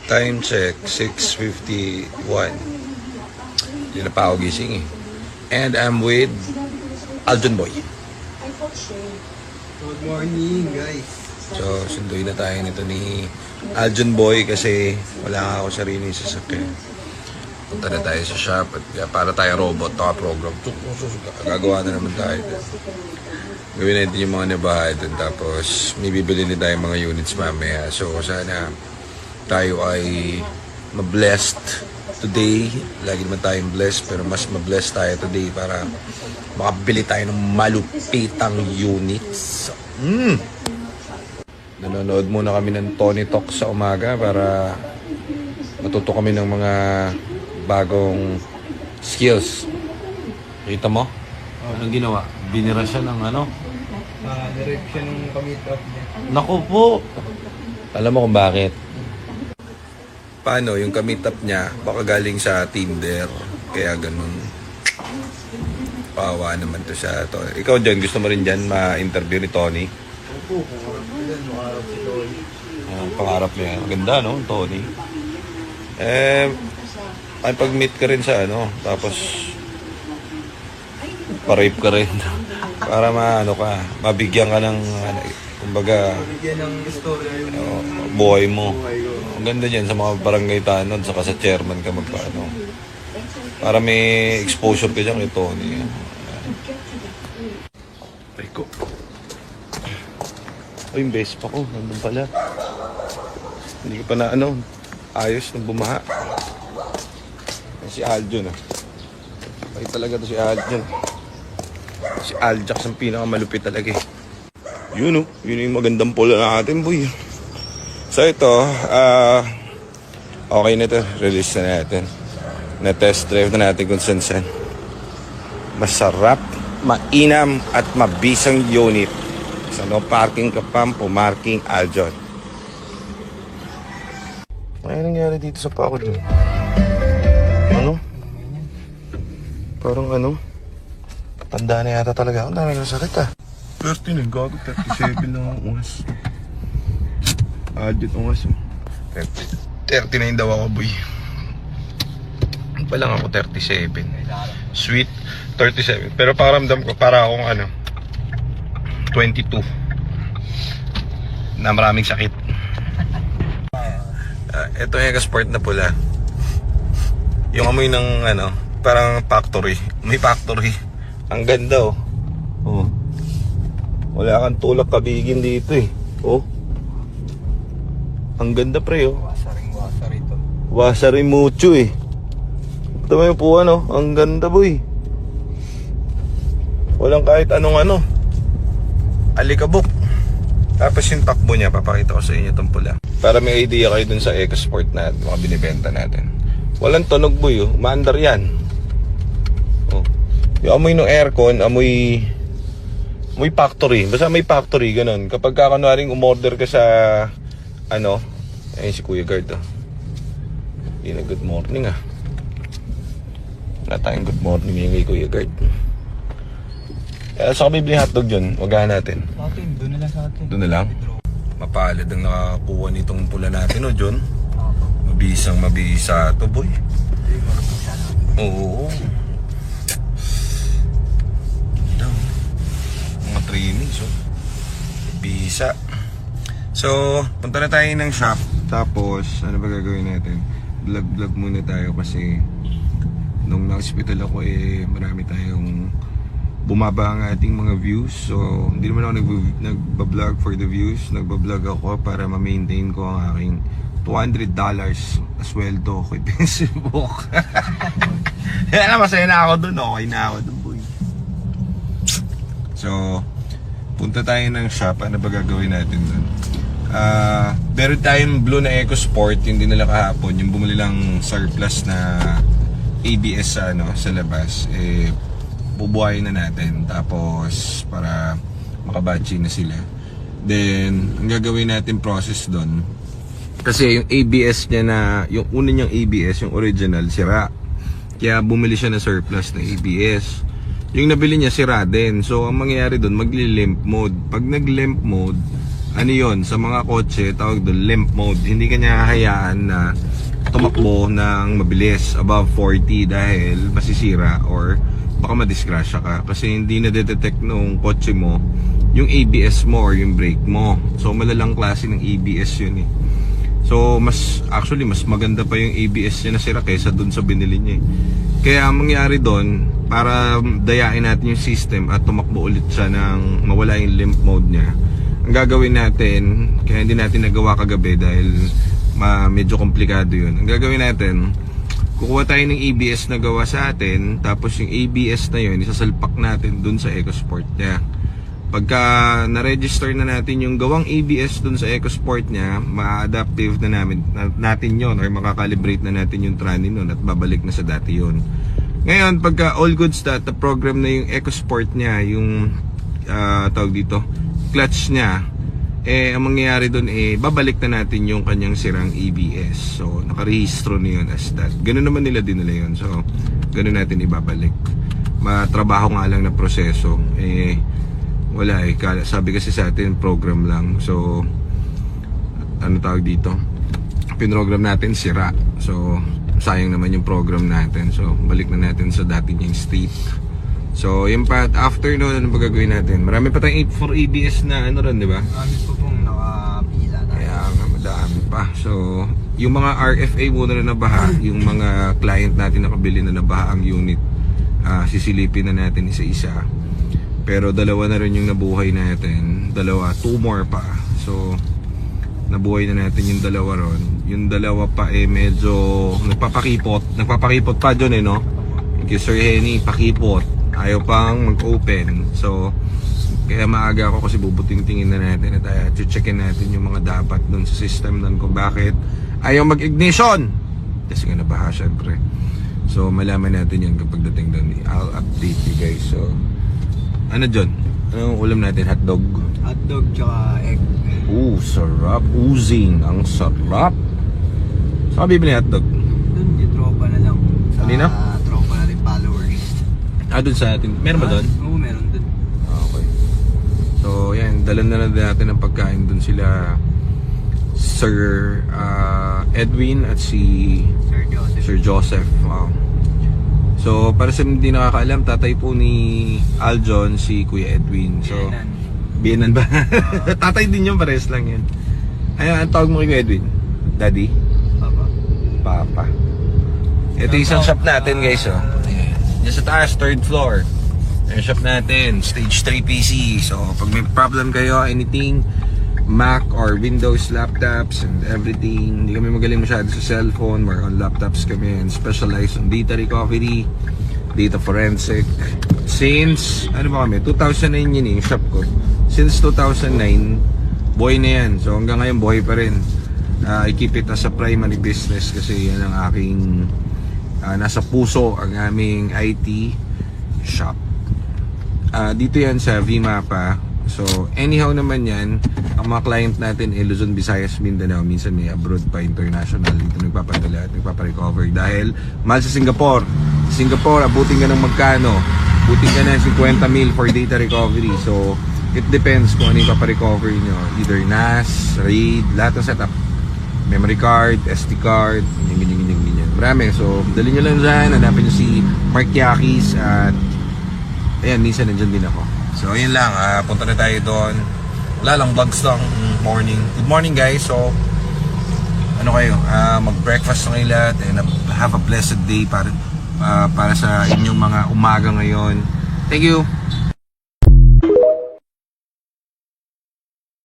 Time check, 6:51. Hindi na pa ako gising eh. And I'm with Aljon Boy. Good morning, guys. So, sunduin na tayo nito ni Aljon Boy kasi wala nga ako sarili sa sasakyan. Punta na tayo sa shop at para tayo robot, program. Gagawa na naman tayo. Gawin natin yung mga nabahay dun. Tapos, may bibili na tayong mga units mamaya. So, sana tayo ay ma-blessed today. Lagi naman tayong blessed, pero mas ma-blessed tayo today para makabili tayo ng malupitang units. Nanonood muna kami ng Tony Talk sa umaga para matuto kami ng mga bagong skills. Kita mo? Anong ginawa? Binira siya ng ano? Nirep siya nung kamit up niya. Naku po! Alam mo kung bakit? Paano? Yung kamit up niya, baka galing sa Tinder. Kaya ganun. Pawa naman to sa to. Ikaw dyan, gusto mo rin dyan ma-interview ni Tony? Opo, pangarap si Tony. Pangarap niya. Maganda, no? Tony. Ay pag-meet ka rin sa ano, tapos pa-rape ka rin. Para mabigyan ka ng, kumbaga, Bigyan ng istorya yung buhay mo. buhay ko. Ang ganda dyan sa mga barangay tanod, saka sa chairman ka magpaano. Para may exposure ka dyan kay Tony. Ay ko. Ay, yung base pa ko. Nandun pala. Hindi ko pa na ayos nung bumaha. Si Aljon Ay talaga to si Aljon. Si Aljax ang pinakamalupit talaga eh. Yun yung magandang pula natin, boy. So ito, okay na ito. Release na natin. Na-test drive na natin kung saan. Masarap, mainam, at mabisang unit. Sa no parking ka pa, pumarking Aljon. Ano nangyari dito sa pako dun? Ano? Parang tanda na yata talaga. Ang dami ng sakit 30 na, gago. 37 na ang ungas. Adit ungas 39 daw ako, boy. Pa lang ako 37. Sweet 37. Pero pakiramdam ko para akong 22 na maraming sakit. Ito yung sport na pula. Yung amoy ng parang factory. May factory. Ang ganda oh. Wala kang tulak kabigin dito eh. Ang ganda pre Wasar ito. Wasari mucho eh. Ito may upuan ang ganda boy. Walang kahit anong alikabok. Tapos yung takbo niya, papakita ko sa inyo itong pula. Para may idea kayo dun sa EcoSport natin, mga binibenta natin. Walang tunog boy Maandar yan. Yung amoy ng aircon, amoy factory. Basta may factory, ganun. Kapag kunwaring umorder ka sa ayun si Kuya Guard Hindi na good morning Wala tayong good morning yung kay Kuya Guard. Saan ka bibili hotdog dyan? Wagahan natin. Doon na lang sa atin. Doon na lang? Mapalad ang nakakuha nitong pula natin John. Mabisa to boy. Oo. Mga trainings bisa. So punta na tayo ng shop. Tapos ano ba gagawin natin? Vlog muna tayo kasi nung na-hospital ako marami tayong bumaba ang ating mga views. So hindi naman ako nagbablog for the views. Nagbablog ako para ma-maintain ko ang aking $200 sweldo ko kay Facebook. Yan masaya na ako dun. Okay na ako dun boy. So punta tayo ng shop. Ano ba gagawin natin dun? Meron tayong blue na EcoSport. Yung dinala kahapon. Yung bumili lang surplus na ABS sa labas. Bubuhayin na natin. Tapos para makabatchi na sila. Then ang gagawin natin process dun, kasi yung ABS niya yung una niyang ABS, yung original, sira. Kaya bumili siya ng surplus na ABS. Yung nabili niya sira din. So ang mangyayari doon, magli-limp mode. Pag nag-limp mode, ano yun, sa mga kotse, tawag doon limp mode. Hindi ka niya hahayaan na tumakbo ng mabilis above 40 dahil masisira or baka madisgrasya ka kasi hindi na detect nung kotse mo yung ABS mo or yung brake mo. So malalang klase ng ABS yun eh. So mas maganda pa yung ABS niya na sira kaysa dun sa binili niya eh. Kaya ang mangyari doon, para dayain natin yung system at tumakbo ulit siya ng mawala yung limp mode niya, ang gagawin natin, kaya hindi natin nagawa kagabi dahil medyo komplikado yun. Ang gagawin natin, kukuha tayo ng ABS na gawa sa atin, tapos yung ABS na yun, isasalpak natin dun sa EcoSport niya. Pagka na-register na natin yung gawang ABS dun sa EcoSport niya, ma-adaptive na natin yon or makakalibrate na natin yung trani nun at babalik na sa dati yon. Ngayon, pagka all goods na program na yung EcoSport niya, yung tawag dito, clutch niya, ang mangyayari doon babalik na natin yung kanyang sirang ABS. So nakarehistro na yun as that. Ganun naman nila dinala yun. So ganun natin ibabalik. Matrabaho nga lang na proseso. Wala sabi kasi sa atin program lang. So ano tawag dito, pinrogram natin sira. So sayang naman yung program natin. So balik na natin sa dati niyang state. So, yung pa, after noon, ano ba gagawin natin? Marami pa tayong 8-4 ABS na ano ron, di ba? Marami po pong nakapila tayo. Kaya nga, madami pa. So, yung mga RFA muna na nabaha, yung mga client natin nakabili na nabaha ang unit, sisilipin na natin isa-isa. Pero dalawa na rin yung nabuhay natin. 2 more pa. So, nabuhay na natin yung dalawa ron. Yung dalawa pa medyo nagpapakipot pa dyan no? Thank you Sir Henny, pakipot. Ayaw pang mag-open. So kaya maaga ako kasi bubuting-tingin na natin at checkin natin yung mga dapat dun sa system dun kung bakit ayaw mag-ignition kasi nga nabaha syempre. So malaman natin yan kapag dating dun. I'll update you guys. So ano dyan? Anong ulam natin? Hotdog? Hotdog tsaka egg. Sarap. Oozing. Ang sarap. Saan ka bibili hotdog? Doon, di tropa na lang. Sa Kanina? tropa natin followers. Doon sa atin. Meron ba doon? Oo, meron doon. Okay. So, yan. Dalan na lang natin ng pagkain doon sila Sir Edwin at si Sir Joseph. Wow. So, para sa hindi nakakaalam, tatay po ni Aljon si Kuya Edwin. So, Bienan ba? Tatay din yun, pares lang yun. Ayun, ang tawag mo kay Kuya Edwin? Daddy? Papa. Ito isang shop natin guys. Diyan sa taas, 3rd floor. Yung shop natin, stage 3 PC. So, pag may problem kayo, anything, Mac or Windows laptops and everything, hindi kami magaling masyado sa cellphone, more on laptops kami and specialized on data recovery, data forensic. Since, ano ba kami, 2009 yun yung shop ko. Since 2009, buhay na yan. So, hanggang ngayon, buhay pa rin. I keep it as a primary business kasi yan ang aking nasa puso ang aming IT shop. Dito yan sa VMAPA. So anyhow naman yan, ang mga client natin Luzon, Visayas, Mindanao, minsan may abroad pa, international, dito nagpapadala at nagpaparecover dahil mahal sa Singapore. Abutin ka ng magkano? Abutin ka ng 50 mil for data recovery. So it depends kung ano yung paparecover nyo, either NAS, RAID, lahat ng setup, memory card, SD card, ganyan. Marami. So, dali nyo lang dyan. Hanapin nyo si Mark Yakis at ayan, minsan nandyan din ako. So, yun lang. Punta na tayo doon. Wala lang, vlogs lang. Morning. Good morning guys. So, ano kayo? Mag-breakfast na kayo lahat and have a blessed day para sa inyong mga umaga ngayon. Thank you.